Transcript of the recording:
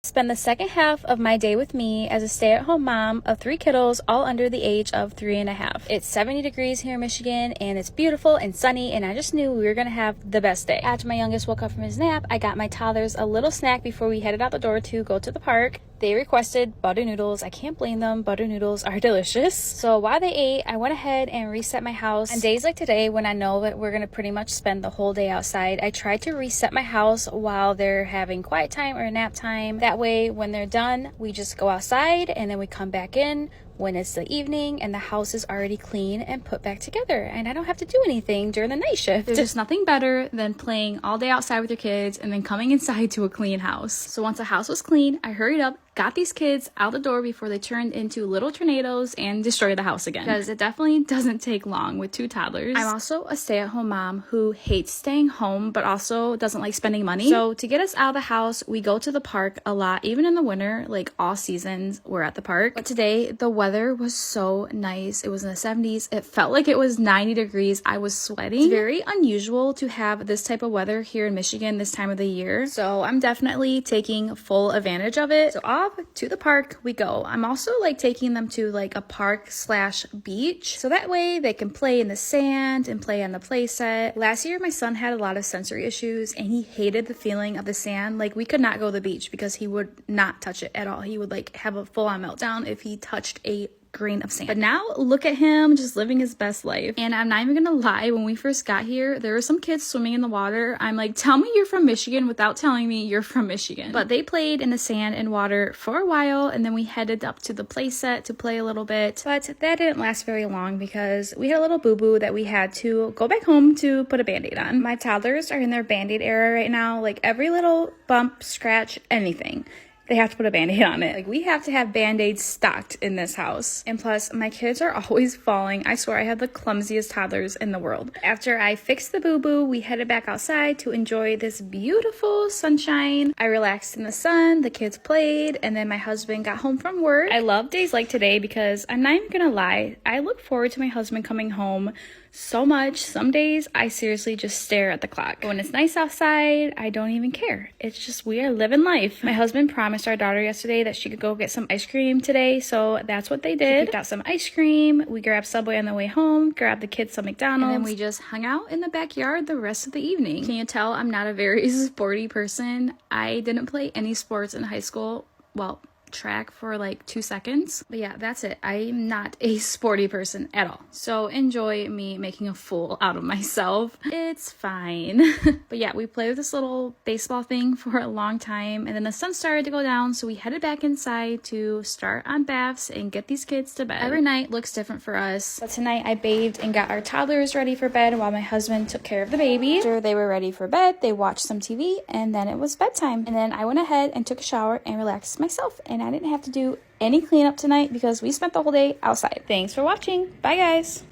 Spend the second half of my day with me as a stay-at-home mom of 3 kiddos, all under the age of 3.5. It's 70 degrees here in Michigan and it's beautiful and sunny, and I just knew we were gonna have the best day. After my youngest woke up from his nap, I got my toddlers a little snack before we headed out the door to go to the park. They requested butter noodles. I can't blame them. Butter noodles are delicious. So while they ate, I went ahead and reset my house. On days like today, when I know that we're gonna pretty much spend the whole day outside, I try to reset my house while they're having quiet time or nap time. That way, when they're done, we just go outside and then we come back in when it's the evening and the house is already clean and put back together, and I don't have to do anything during the night shift. There's just nothing better than playing all day outside with your kids and then coming inside to a clean house. So once the house was clean, I hurried up, got these kids out the door before they turned into little tornadoes and destroyed the house again, because it definitely doesn't take long with 2 toddlers. I'm also a stay-at-home mom who hates staying home but also doesn't like spending money. So to get us out of the house, we go to the park a lot. Even in the winter, like all seasons, we're at the park. But today the weather was so nice. It was in the 70s. It felt like it was 90 degrees. I was sweating. It's very unusual to have this type of weather here in Michigan this time of the year, so I'm definitely taking full advantage of it. So off to the park we go. I'm also like taking them to like a park slash beach, so that way they can play in the sand and play on the play set. Last year my son had a lot of sensory issues and he hated the feeling of the sand. Like, we could not go to the beach because he would not touch it at all. He would like have a full-on meltdown if he touched a grain of sand. But now look at him just living his best life. And I'm not even gonna lie, when we first got here, there were some kids swimming in the water. I'm like, tell me you're from Michigan without telling me you're from Michigan. But they played in the sand and water for a while, and then we headed up to the play set to play a little bit. But that didn't last very long because we had a little boo-boo that we had to go back home to put a band-aid on. My toddlers are in their band-aid era right now. Like, every little bump, scratch, anything, they have to put a band-aid on it. Like, we have to have band-aids stocked in this house. And plus, my kids are always falling. I swear I have the clumsiest toddlers in the world. After I fixed the boo-boo, we headed back outside to enjoy this beautiful sunshine. I relaxed in the sun, the kids played, and then my husband got home from work. I love days like today because I'm not even gonna lie, I look forward to my husband coming home so much. Some days I seriously just stare at the clock. When it's nice outside, I don't even care. It's just, we are living life. My husband promised our daughter yesterday that she could go get some ice cream today, so that's what they did. She picked out some ice cream, we grabbed Subway on the way home, grabbed the kids some McDonald's, and then we just hung out in the backyard the rest of the evening. Can you tell I'm not a very sporty person? I didn't play any sports in high school. Well, track for like 2 seconds, but yeah, that's it. I'm not a sporty person at all, so enjoy me making a fool out of myself. It's fine. But yeah, we played with this little baseball thing for a long time, and then the sun started to go down, so we headed back inside to start on baths and get these kids to bed. Every night looks different for us, but tonight I bathed and got our toddlers ready for bed while my husband took care of the baby. After they were ready for bed, they watched some TV, and then it was bedtime, and then I went ahead and took a shower and relaxed myself, and I didn't have to do any cleanup tonight because we spent the whole day outside. Thanks for watching. Bye, guys.